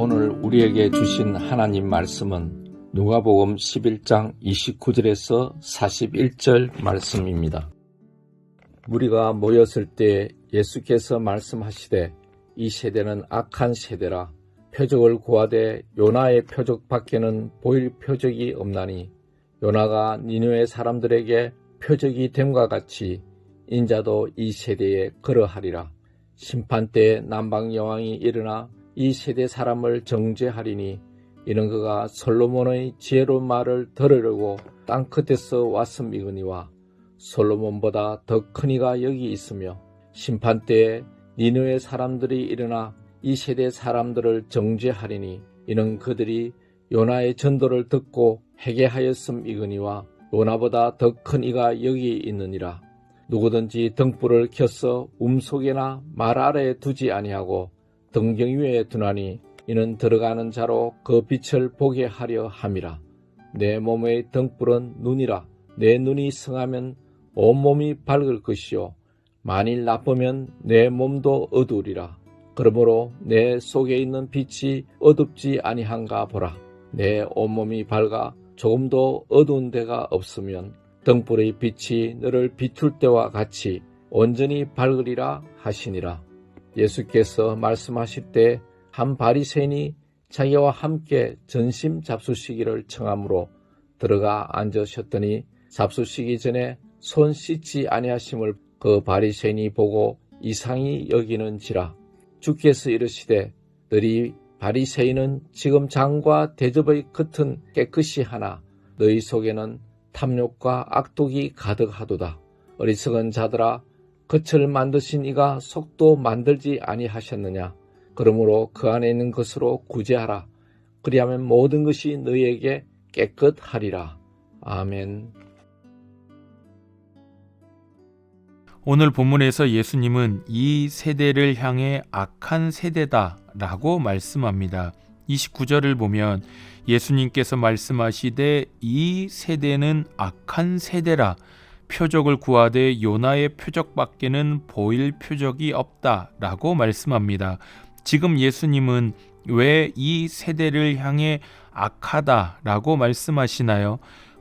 오늘 우리에게 주신 하나님 말씀은 누가복음 11장 29절에서 41절 말씀입니다. 무리가 모였을 때 예수께서 말씀하시되 이 세대는 악한 세대라. 표적을 구하되 요나의 표적밖에는 보일 표적이 없나니 요나가 니느웨 사람들에게 표적이 됨과 같이 인자도 이 세대에 그러하리라. 심판때에 남방 여왕이 일어나 이 세대 사람을 정죄하리니 이는 그가 솔로몬의 지혜로운 말을 들으려고 땅끝에서 왔음이거니와 솔로몬보다 더 큰 이가 여기 있으며 심판때에 니느웨 사람들이 일어나 이 세대 사람들을 정죄하리니 이는 그들이 요나의 전도를 듣고 회개하였음이거니와 요나보다 더 큰 이가 여기 있느니라. 누구든지 등불을 켜서 움속에나 말 아래에 두지 아니하고 등경 위에 두나니 이는 들어가는 자로 그 빛을 보게 하려 함이라. 내 몸의 등불은 눈이라. 내 눈이 성하면 온몸이 밝을 것이요 만일 나쁘면 내 몸도 어두우리라. 그러므로 내 속에 있는 빛이 어둡지 아니한가 보라. 내 온몸이 밝아 조금도 어두운 데가 없으면 등불의 빛이 너를 비출 때와 같이 온전히 밝으리라 하시니라. 예수께서 말씀하실 때 한 바리새인이 자기와 함께 전심 잡수시기를 청함으로 들어가 앉으셨더니 잡수시기 전에 손 씻지 아니하심을 그 바리새인이 보고 이상히 여기는지라. 주께서 이르시되 너희 바리새인은 지금 장과 대접의 겉은 깨끗이 하나 너희 속에는 탐욕과 악독이 가득하도다. 어리석은 자들아, 겉을 만드신 이가 속도 만들지 아니하셨느냐. 그러므로 그 안에 있는 것으로 구제하라. 그리하면 모든 것이 너희에게 깨끗하리라. 아멘. 오늘 본문에서 예수님은 이 세대를 향해 악한 세대다 라고 말씀합니다. 29절을 보면 예수님께서 말씀하시되 이 세대는 악한 세대라. 표적을 구하되 요나의 표적밖에는 보일 표적이 없다 라고 말씀합니다. 지금 예수님은 왜 이 세대를 향해 악하다 라고 말씀하시나요?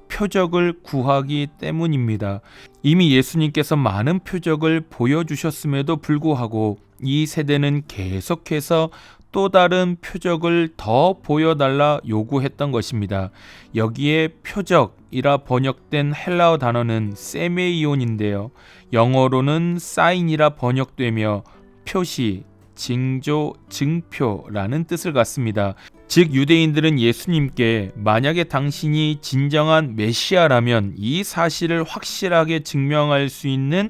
표적을 구하기 때문입니다. 이미 예수님께서 많은 표적을 보여주셨음에도 불구하고 이 세대는 계속해서 또 다른 표적을 더 보여달라 요구했던 것입니다. 여기에 표적이라 번역된 헬라어 단어는 세메이온인데요. 영어로는 사인이라 번역되며 표시, 징조, 증표라는 뜻을 갖습니다. 즉 유대인들은 예수님께 만약에 당신이 진정한 메시아라면 이 사실을 확실하게 증명할 수 있는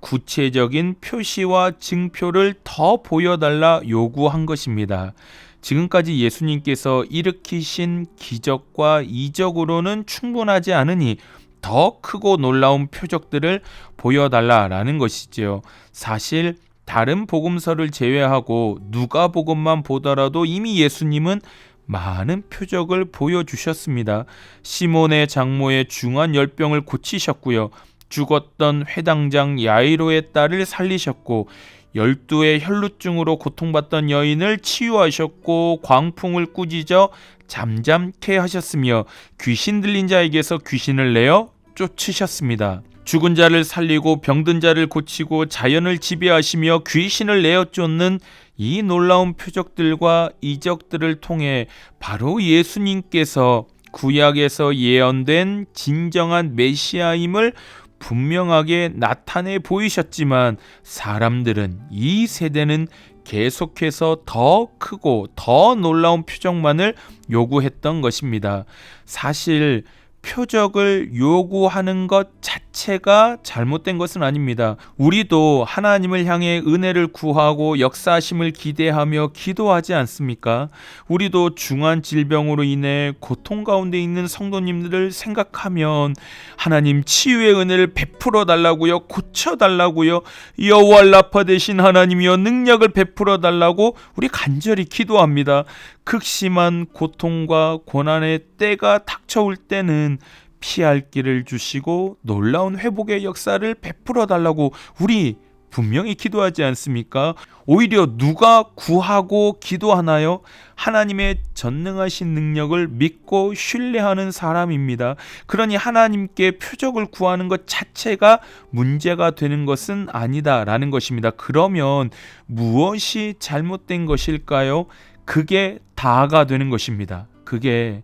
구체적인 표시와 증표를 더 보여달라 요구한 것입니다. 지금까지 예수님께서 일으키신 기적과 이적으로는 충분하지 않으니 더 크고 놀라운 표적들을 보여달라라는 것이지요. 사실 다른 복음서를 제외하고 누가복음만 보더라도 이미 예수님은 많은 표적을 보여주셨습니다. 시몬의 장모의 중한 열병을 고치셨고요. 죽었던 회당장 야이로의 딸을 살리셨고 12의 혈루증으로 고통받던 여인을 치유하셨고 광풍을 꾸짖어 잠잠케 하셨으며 귀신 들린 자에게서 귀신을 내어 쫓으셨습니다. 죽은 자를 살리고 병든 자를 고치고 자연을 지배하시며 귀신을 내어 쫓는 이 놀라운 표적들과 이적들을 통해 바로 예수님께서 구약에서 예언된 진정한 메시아임을 분명하게 나타내 보이셨지만 사람들은 이 세대는 계속해서 더 크고 더 놀라운 표적만을 요구했던 것입니다. 사실 표적을 요구하는 것 자체가 잘못된 것은 아닙니다. 우리도 하나님을 향해 은혜를 구하고 역사하심을 기대하며 기도하지 않습니까? 우리도 중한 질병으로 인해 고통 가운데 있는 성도님들을 생각하면 하나님 치유의 은혜를 베풀어 달라고요, 고쳐 달라고요, 여호와 라파 되신 하나님이여 능력을 베풀어 달라고 우리 간절히 기도합니다. 극심한 고통과 고난의 때가 닥쳐올 때는 피할 길을 주시고 놀라운 회복의 역사를 베풀어 달라고 우리 분명히 기도하지 않습니까? 오히려 누가 구하고 기도하나요? 하나님의 전능하신 능력을 믿고 신뢰하는 사람입니다. 그러니 하나님께 표적을 구하는 것 자체가 문제가 되는 것은 아니다라는 것입니다. 그러면 무엇이 잘못된 것일까요? 그게 다가 되는 것입니다. 그게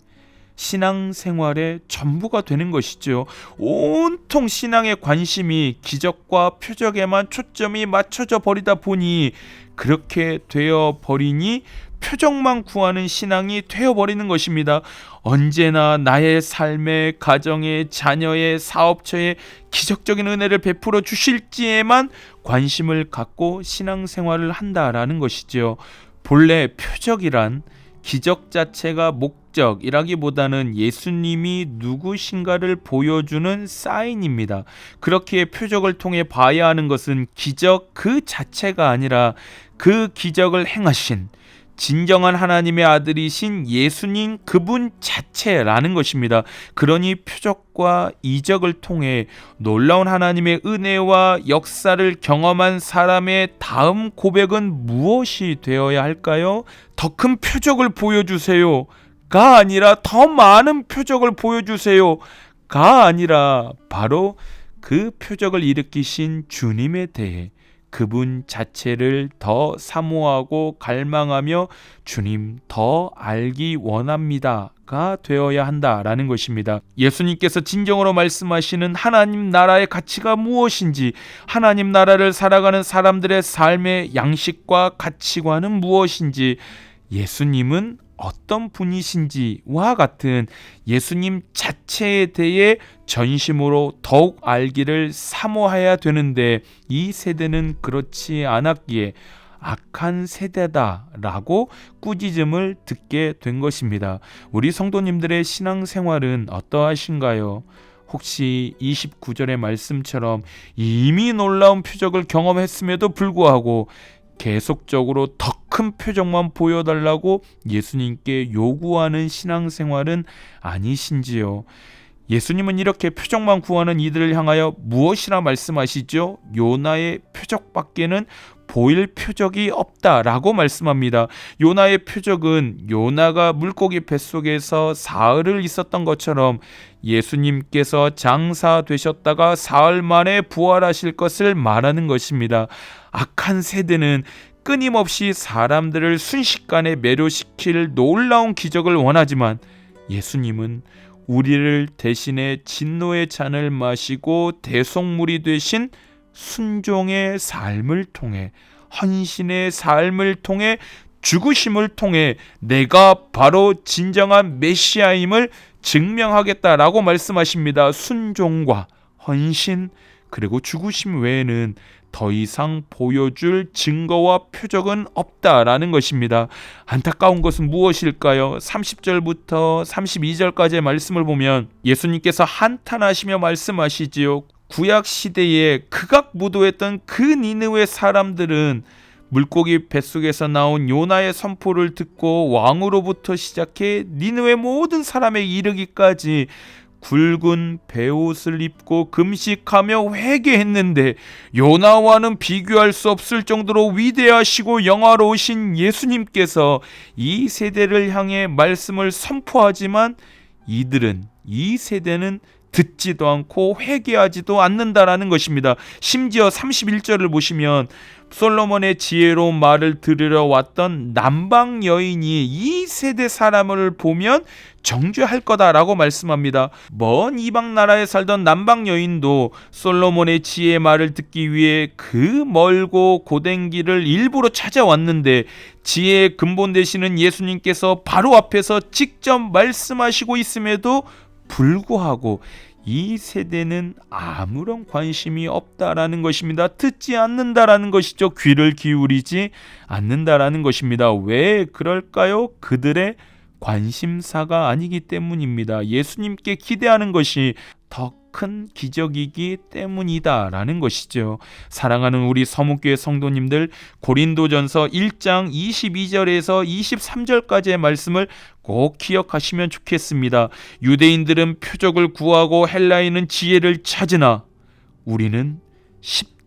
신앙생활의 전부가 되는 것이죠. 온통 신앙의 관심이 기적과 표적에만 초점이 맞춰져 버리다 보니 그렇게 되어 버리니 표적만 구하는 신앙이 되어버리는 것입니다. 언제나 나의 삶에, 가정에, 자녀의, 사업처에 기적적인 은혜를 베풀어 주실지에만 관심을 갖고 신앙생활을 한다라는 것이죠. 본래 표적이란 기적 자체가 목적이라기보다는 예수님이 누구신가를 보여주는 사인입니다. 그렇기에 표적을 통해 봐야 하는 것은 기적 그 자체가 아니라 그 기적을 행하신 진정한 하나님의 아들이신 예수님 그분 자체라는 것입니다. 그러니 표적과 이적을 통해 놀라운 하나님의 은혜와 역사를 경험한 사람의 다음 고백은 무엇이 되어야 할까요? 더 큰 표적을 보여주세요가 아니라 더 많은 표적을 보여주세요가 아니라 바로 그 표적을 일으키신 주님에 대해 그분 자체를 더 사모하고 갈망하며 주님 더 알기 원합니다가 되어야 한다라는 것입니다. 예수님께서 진정으로 말씀하시는 하나님 나라의 가치가 무엇인지, 하나님 나라를 살아가는 사람들의 삶의 양식과 가치관은 무엇인지, 예수님은 어떤 분이신지와 같은 예수님 자체에 대해 전심으로 더욱 알기를 사모해야 되는데 이 세대는 그렇지 않았기에 악한 세대다라고 꾸짖음을 듣게 된 것입니다. 우리 성도님들의 신앙생활은 어떠하신가요? 혹시 29절의 말씀처럼 이미 놀라운 표적을 경험했음에도 불구하고 계속적으로 더 큰 표적만 보여달라고 예수님께 요구하는 신앙생활은 아니신지요? 예수님은 이렇게 표적만 구하는 이들을 향하여 무엇이라 말씀하시죠? 요나의 표적밖에는 보일 표적이 없다라고 말씀합니다. 요나의 표적은 요나가 물고기 뱃속에서 사흘을 있었던 것처럼 예수님께서 장사되셨다가 사흘 만에 부활하실 것을 말하는 것입니다. 악한 세대는 끊임없이 사람들을 순식간에 매료시킬 놀라운 기적을 원하지만 예수님은 우리를 대신해 진노의 잔을 마시고 대속물이 되신 순종의 삶을 통해, 헌신의 삶을 통해, 죽으심을 통해 내가 바로 진정한 메시아임을 증명하겠다라고 말씀하십니다. 순종과 헌신 그리고 죽으심 외에는 더 이상 보여줄 증거와 표적은 없다라는 것입니다. 안타까운 것은 무엇일까요? 30절부터 32절까지의 말씀을 보면 예수님께서 한탄하시며 말씀하시지요. 구약 시대에 극악무도했던 그 니느웨 사람들은 물고기 뱃속에서 나온 요나의 선포를 듣고 왕으로부터 시작해 니느웨 모든 사람에 이르기까지 굵은 베옷을 입고 금식하며 회개했는데 요나와는 비교할 수 없을 정도로 위대하시고 영화로우신 예수님께서 이 세대를 향해 말씀을 선포하지만 이 세대는 듣지도 않고 회개하지도 않는다라는 것입니다. 심지어 31절을 보시면 솔로몬의 지혜로운 말을 들으러 왔던 남방 여인이 이 세대 사람을 보면 정죄할 거다라고 말씀합니다. 먼 이방 나라에 살던 남방 여인도 솔로몬의 지혜의 말을 듣기 위해 그 멀고 고된 길을 일부러 찾아왔는데 지혜의 근본 되시는 예수님께서 바로 앞에서 직접 말씀하시고 있음에도 불구하고 이 세대는 아무런 관심이 없다라는 것입니다. 듣지 않는다라는 것이죠. 귀를 기울이지 않는다라는 것입니다. 왜 그럴까요? 그들의 관심사가 아니기 때문입니다. 예수님께 기대하는 것이 더 큰 기적이기 때문이다라는 것이죠. 사랑하는 우리 서문교회 성도님들, 고린도전서 1장 22절에서 23절까지의 말씀을 꼭 기억하시면 좋겠습니다. 유대인들은 표적을 구하고 헬라인은 지혜를 찾으나 우리는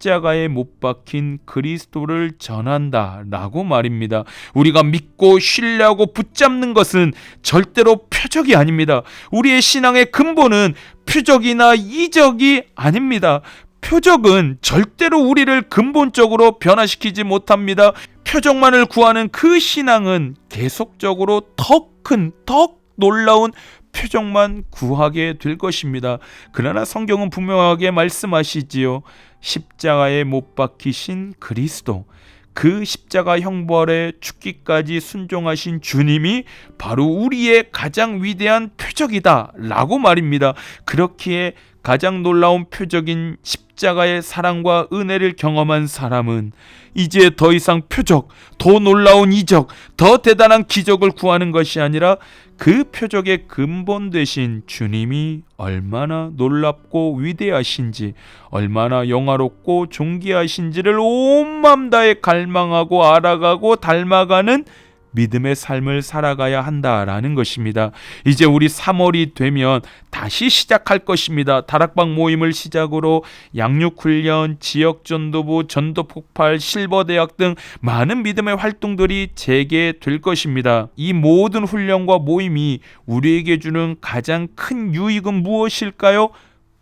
십자가에 못 박힌 그리스도를 전한다라고 말입니다. 우리가 믿고 신뢰하고 붙잡는 것은 절대로 표적이 아닙니다. 우리의 신앙의 근본은 표적이나 이적이 아닙니다. 표적은 절대로 우리를 근본적으로 변화시키지 못합니다. 표적만을 구하는 그 신앙은 계속적으로 더 큰, 더 놀라운 표적만 구하게 될 것입니다. 그러나 성경은 분명하게 말씀하시지요. 십자가에 못 박히신 그리스도, 그 십자가 형벌에 죽기까지 순종하신 주님이 바로 우리의 가장 위대한 표적이다 라고 말입니다. 그렇기에 가장 놀라운 표적인 십자가의 사랑과 은혜를 경험한 사람은 이제 더 이상 표적, 더 놀라운 이적, 더 대단한 기적을 구하는 것이 아니라 그 표적의 근본 되신 주님이 얼마나 놀랍고 위대하신지, 얼마나 영화롭고 존귀하신지를 온 맘 다해 갈망하고 알아가고 닮아가는 믿음의 삶을 살아가야 한다라는 것입니다. 이제 우리 3월이 되면 다시 시작할 것입니다. 다락방 모임을 시작으로 양육훈련, 지역전도부, 전도폭발, 실버대학 등 많은 믿음의 활동들이 재개될 것입니다. 이 모든 훈련과 모임이 우리에게 주는 가장 큰 유익은 무엇일까요?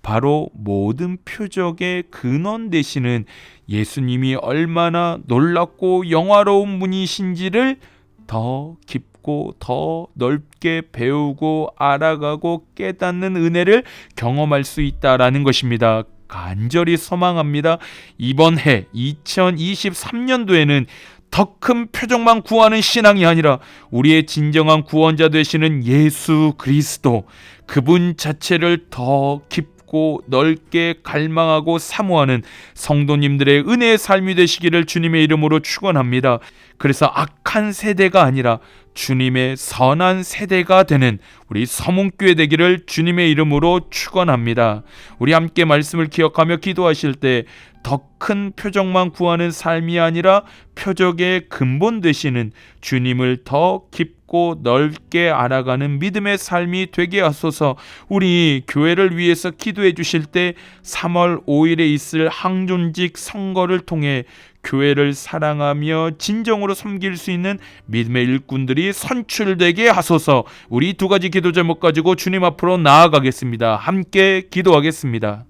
바로 모든 표적의 근원 되시는 예수님이 얼마나 놀랍고 영화로운 분이신지를 더 깊고 더 넓게 배우고 알아가고 깨닫는 은혜를 경험할 수 있다라는 것입니다. 간절히 소망합니다. 이번 해 2023년도에는 더 큰 표적만 구하는 신앙이 아니라 우리의 진정한 구원자 되시는 예수 그리스도, 그분 자체를 더 깊고 넓게 갈망하고 사모하는 성도님들의 은혜의 삶이 되시기를 주님의 이름으로 축원합니다. 그래서 악한 세대가 아니라 주님의 선한 세대가 되는 우리 서문교회 되기를 주님의 이름으로 축원합니다. 우리 함께 말씀을 기억하며 기도하실 때 더 큰 표적만 구하는 삶이 아니라 표적의 근본 되시는 주님을 더 깊고 넓게 알아가는 믿음의 삶이 되게 하소서. 우리 교회를 위해서 기도해 주실 때 3월 5일에 있을 항존직 선거를 통해 교회를 사랑하며 진정으로 섬길 수 있는 믿음의 일꾼들이 선출되게 하소서. 우리 두 가지 기도 제목 가지고 주님 앞으로 나아가겠습니다. 함께 기도하겠습니다.